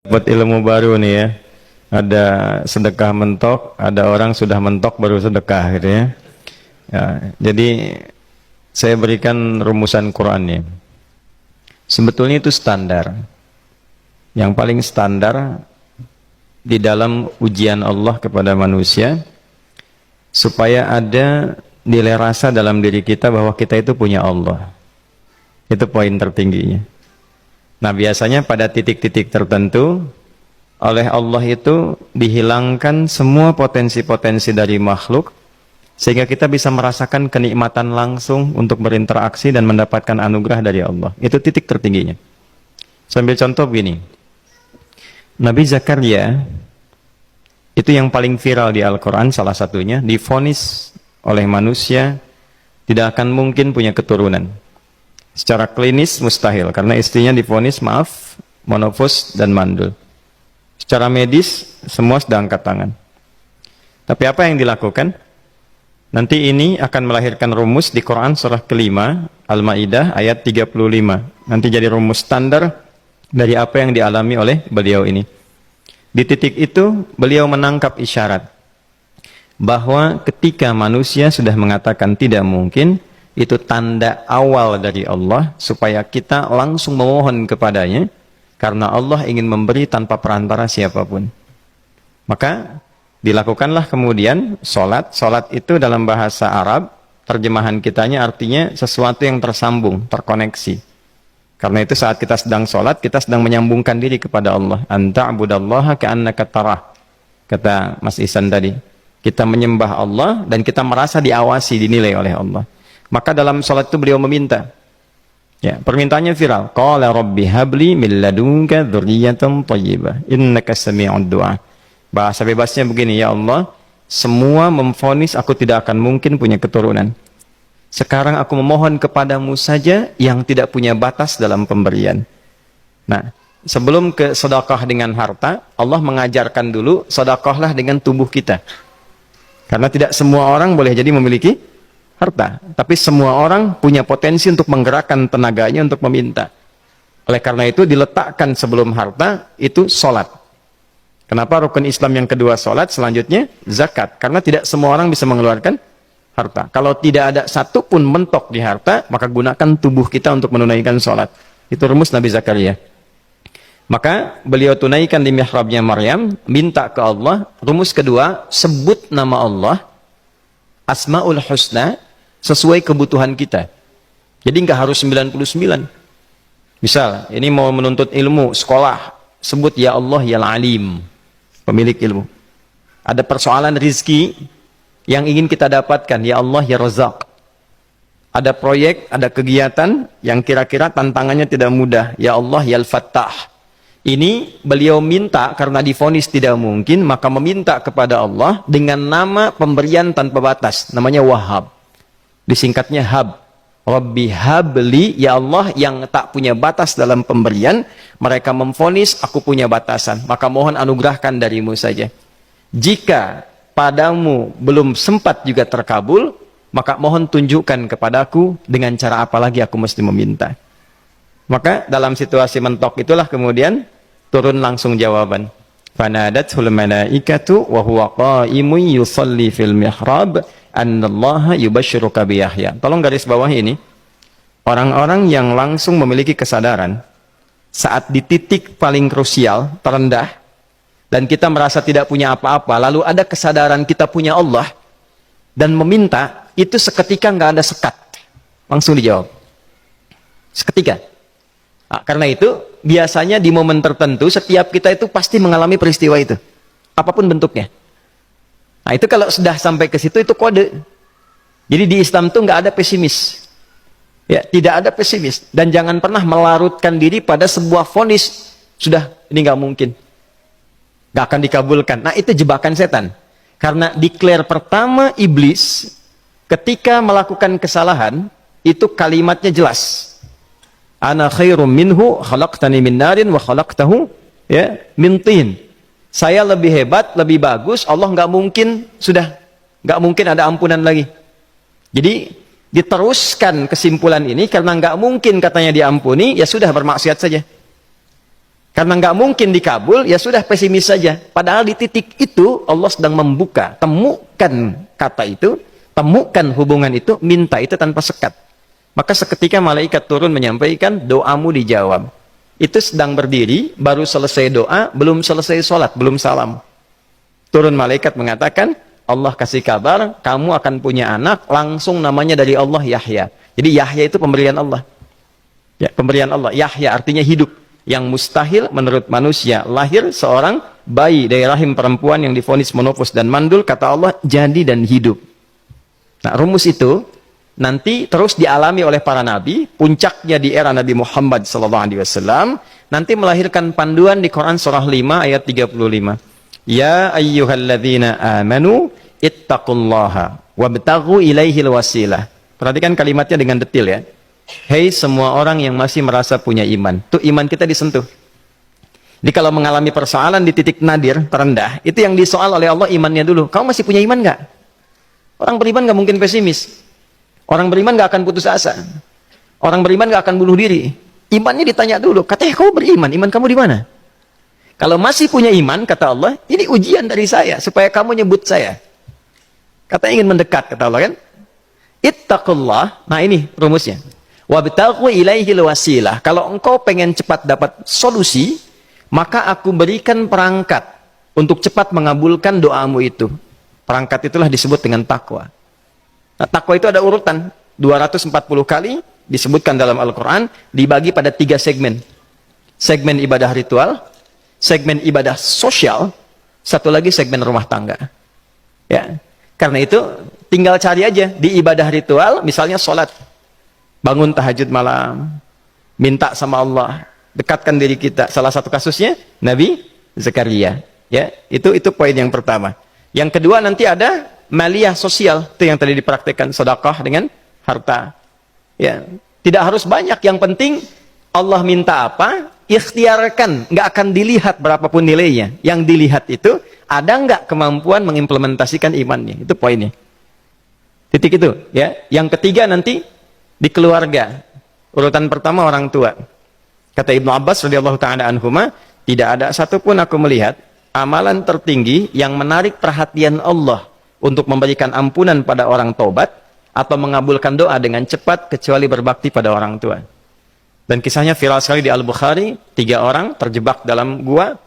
Dapat ilmu baru nih ya. Ada sedekah mentok, ada orang sudah mentok baru sedekah gitu ya. Ya, jadi saya berikan rumusan Qur'annya. Sebetulnya itu standar. Yang paling standar di dalam ujian Allah kepada manusia supaya ada nilai rasa dalam diri kita bahwa kita itu punya Allah. Itu poin tertingginya. Nah, biasanya pada titik-titik tertentu oleh Allah itu dihilangkan semua potensi-potensi dari makhluk sehingga kita bisa merasakan kenikmatan langsung untuk berinteraksi dan mendapatkan anugerah dari Allah. Itu titik tertingginya. Sambil contoh begini. Nabi Zakaria itu yang paling viral di Al-Quran, salah satunya divonis oleh manusia tidak akan mungkin punya keturunan. Secara klinis mustahil karena istrinya divonis monofos dan mandul. Secara medis semua sudah angkat tangan. Tapi apa yang dilakukan? Nanti ini akan melahirkan rumus di Quran surah kelima Al-Maidah ayat 35. Nanti jadi rumus standar dari apa yang dialami oleh beliau ini. Di titik itu beliau menangkap isyarat bahwa ketika manusia sudah mengatakan tidak mungkin, itu tanda awal dari Allah supaya kita langsung memohon kepadanya karena Allah ingin memberi tanpa perantara siapapun. Maka dilakukanlah kemudian sholat. Sholat itu dalam bahasa Arab terjemahan kitanya artinya sesuatu yang tersambung, terkoneksi. Karena itu saat kita sedang sholat, kita sedang menyambungkan diri kepada Allah. Anta'budallaha ka'annaka tarah, kata Mas Ihsan tadi. Kita menyembah Allah dan kita merasa diawasi, dinilai oleh Allah. Maka dalam sholat itu beliau meminta. Ya, permintaannya viral. Qala rabbi habli min ladunka dzurriyyatan thayyibah innaka sami'ud du'a. Bahasa bebasnya begini, ya Allah, semua memvonis aku tidak akan mungkin punya keturunan. Sekarang aku memohon kepadamu saja yang tidak punya batas dalam pemberian. Nah, sebelum ke sedekah dengan harta, Allah mengajarkan dulu sedekahlah dengan tubuh kita. Karena tidak semua orang boleh jadi memiliki harta, tapi semua orang punya potensi untuk menggerakkan tenaganya untuk meminta. Oleh karena itu diletakkan sebelum harta itu sholat. Kenapa rukun Islam yang kedua sholat, selanjutnya zakat? Karena tidak semua orang bisa mengeluarkan harta. Kalau tidak ada satu pun mentok di harta, maka gunakan tubuh kita untuk menunaikan sholat. Itu rumus Nabi Zakaria. Maka beliau tunaikan di mihrabnya Maryam, minta ke Allah. Rumus kedua, sebut nama Allah, Asmaul Husna, sesuai kebutuhan kita. Jadi nggak harus 99. Misal, ini mau menuntut ilmu, sekolah, sebut ya Allah ya Alim, pemilik ilmu. Ada persoalan rizki yang ingin kita dapatkan, ya Allah ya Razak. Ada proyek, ada kegiatan yang kira-kira tantangannya tidak mudah, ya Allah ya Al-Fattah. Ini beliau minta karena divonis tidak mungkin, maka meminta kepada Allah dengan nama pemberian tanpa batas, namanya Wahhab. Disingkatnya Hab. Rabbi habli, ya Allah yang tak punya batas dalam pemberian, mereka memvonis aku punya batasan, maka mohon anugerahkan darimu saja. Jika padamu belum sempat juga terkabul, maka mohon tunjukkan kepadaku dengan cara apa lagi aku mesti meminta. Maka dalam situasi mentok itulah kemudian turun langsung jawaban. Fanadathul malaikatu wa huwa qa'imun yusalli fil mihrab annallaha yubashshiruka bi Yahya. Tolong garis bawah ini. Orang-orang yang langsung memiliki kesadaran saat di titik paling krusial, terendah, dan kita merasa tidak punya apa-apa, lalu ada kesadaran kita punya Allah dan meminta, itu seketika nggak ada sekat, langsung dijawab seketika. Nah, karena itu biasanya di momen tertentu setiap kita itu pasti mengalami peristiwa itu, apapun bentuknya. Nah, itu kalau sudah sampai ke situ itu kode. Jadi di Islam tuh nggak ada pesimis, ya, tidak ada pesimis, dan jangan pernah melarutkan diri pada sebuah vonis sudah ini nggak mungkin, nggak akan dikabulkan. Nah, itu jebakan setan. Karena declare pertama iblis ketika melakukan kesalahan itu kalimatnya jelas. Ana khairum minhu khalaqtani min narin wa khalaqtahu ya min tin. Saya lebih hebat, lebih bagus. Allah nggak mungkin, sudah nggak mungkin ada ampunan lagi. Jadi diteruskan kesimpulan ini karena nggak mungkin katanya diampuni, ya sudah bermaksiat saja. Karena Karena nggak mungkin dikabul, ya sudah pesimis saja. Padahal di titik itu Allah sedang membuka. Temukan kata itu, temukan hubungan itu, minta itu tanpa sekat. Maka seketika malaikat turun menyampaikan, doamu dijawab. Itu sedang berdiri, baru selesai doa, belum selesai sholat, belum salam. Turun malaikat mengatakan, Allah kasih kabar, kamu akan punya anak, langsung namanya dari Allah Yahya. Jadi Yahya itu pemberian Allah. Ya, pemberian Allah. Yahya artinya hidup. Yang mustahil menurut manusia, lahir seorang bayi dari rahim perempuan yang divonis menopause dan mandul, kata Allah, jadi dan hidup. Nah, rumus itu nanti terus dialami oleh para nabi, puncaknya di era Nabi Muhammad SAW, nanti melahirkan panduan di Quran surah 5 ayat 35. Ya ayyuhalladzina amanu ittaqullaha wabtaghu ilaihil wasilah. Perhatikan kalimatnya dengan detail ya. Hei semua orang yang masih merasa punya iman. Tuh iman kita disentuh. Jadi kalau mengalami persoalan di titik nadir, terendah, itu yang disoal oleh Allah imannya dulu. Kamu masih punya iman nggak? Orang beriman nggak mungkin pesimis. Orang beriman nggak akan putus asa. Orang beriman nggak akan bunuh diri. Imannya ditanya dulu. Katanya kamu beriman, iman kamu di mana? Kalau masih punya iman, kata Allah, ini ujian dari saya, supaya kamu nyebut saya. Katanya ingin mendekat, kata Allah kan? Ittaqullah, nah ini rumusnya. Wabtaghu ilaihil wasilah. Kalau engkau pengen cepat dapat solusi, maka aku berikan perangkat untuk cepat mengabulkan doamu itu. Perangkat itulah disebut dengan takwa. Nah, takwa itu ada urutan 240 kali disebutkan dalam Al-Quran, dibagi pada 3 segmen. Segmen ibadah ritual, segmen ibadah sosial, satu lagi segmen rumah tangga. Ya, karena itu tinggal cari aja di ibadah ritual, misalnya sholat, bangun tahajud malam, minta sama Allah, dekatkan diri kita. Salah satu kasusnya Nabi Zakaria. Ya, itu poin yang pertama. Yang kedua nanti ada maliyah sosial, itu yang tadi dipraktikkan, sedekah dengan harta. Ya, tidak harus banyak, yang penting Allah minta apa, ikhtiarkan, nggak akan dilihat berapapun nilainya. Yang dilihat itu ada nggak kemampuan mengimplementasikan imannya, itu poinnya. Titik itu, ya. Yang ketiga nanti di keluarga. Urutan pertama orang tua. Kata Ibnu Abbas radhiyallahu taala anhuma, tidak ada satupun aku melihat amalan tertinggi yang menarik perhatian Allah untuk memberikan ampunan pada orang taubat atau mengabulkan doa dengan cepat kecuali berbakti pada orang tua. Dan kisahnya viral sekali di Al-Bukhari, 3 orang terjebak dalam gua,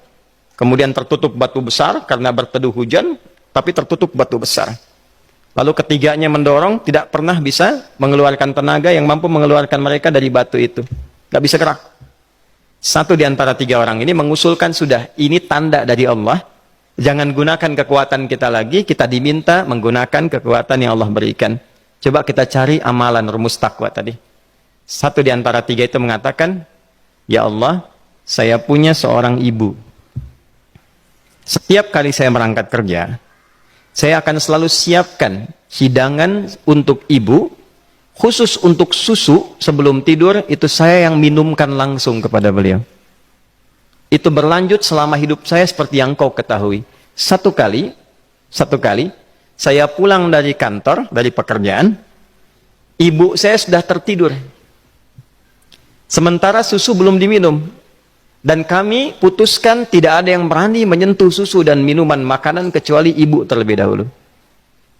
kemudian tertutup batu besar karena berteduh hujan, tapi tertutup batu besar. Lalu ketiganya mendorong, tidak pernah bisa mengeluarkan tenaga yang mampu mengeluarkan mereka dari batu itu. Gak bisa gerak. Satu di antara 3 orang ini mengusulkan, sudah, ini tanda dari Allah. Jangan gunakan kekuatan kita lagi, kita diminta menggunakan kekuatan yang Allah berikan. Coba kita cari amalan rumus takwa tadi. Satu di antara 3 itu mengatakan, ya Allah, saya punya seorang ibu. Setiap kali saya berangkat kerja, saya akan selalu siapkan hidangan untuk ibu, khusus untuk susu sebelum tidur, itu saya yang minumkan langsung kepada beliau. Itu berlanjut selama hidup saya seperti yang kau ketahui. Satu kali, saya pulang dari kantor, dari pekerjaan, ibu saya sudah tertidur. Sementara susu belum diminum. Dan kami putuskan tidak ada yang berani menyentuh susu dan minuman makanan kecuali ibu terlebih dahulu.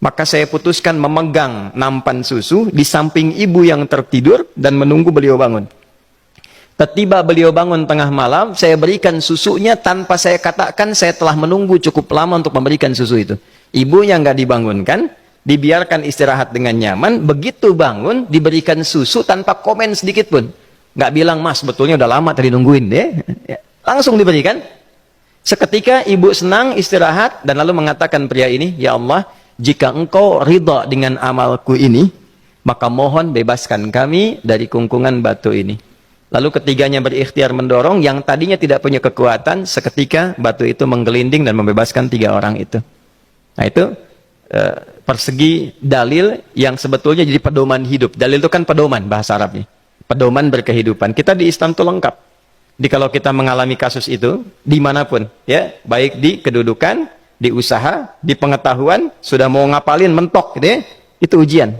Maka saya putuskan memegang nampan susu di samping ibu yang tertidur dan menunggu beliau bangun. Tiba beliau bangun tengah malam, saya berikan susunya tanpa saya katakan saya telah menunggu cukup lama untuk memberikan susu itu. Ibunya nggak dibangunkan, dibiarkan istirahat dengan nyaman. Begitu bangun, diberikan susu tanpa komen sedikit pun. Nggak bilang, mas betulnya udah lama tadi nungguin deh. Ya, langsung diberikan. Seketika ibu senang istirahat dan lalu mengatakan pria ini, ya Allah, jika engkau ridha dengan amalku ini, maka mohon bebaskan kami dari kungkungan batu ini. Lalu ketiganya berikhtiar mendorong, yang tadinya tidak punya kekuatan, seketika batu itu menggelinding dan membebaskan 3 orang itu. Nah itu persegi dalil yang sebetulnya jadi pedoman hidup. Dalil itu kan pedoman bahasa Arabnya. Pedoman berkehidupan. Kita di Islam itu lengkap. Jadi kalau kita mengalami kasus itu, dimanapun, ya, baik di kedudukan, di usaha, di pengetahuan, sudah mau ngapalin, mentok, gitu ya, itu ujian.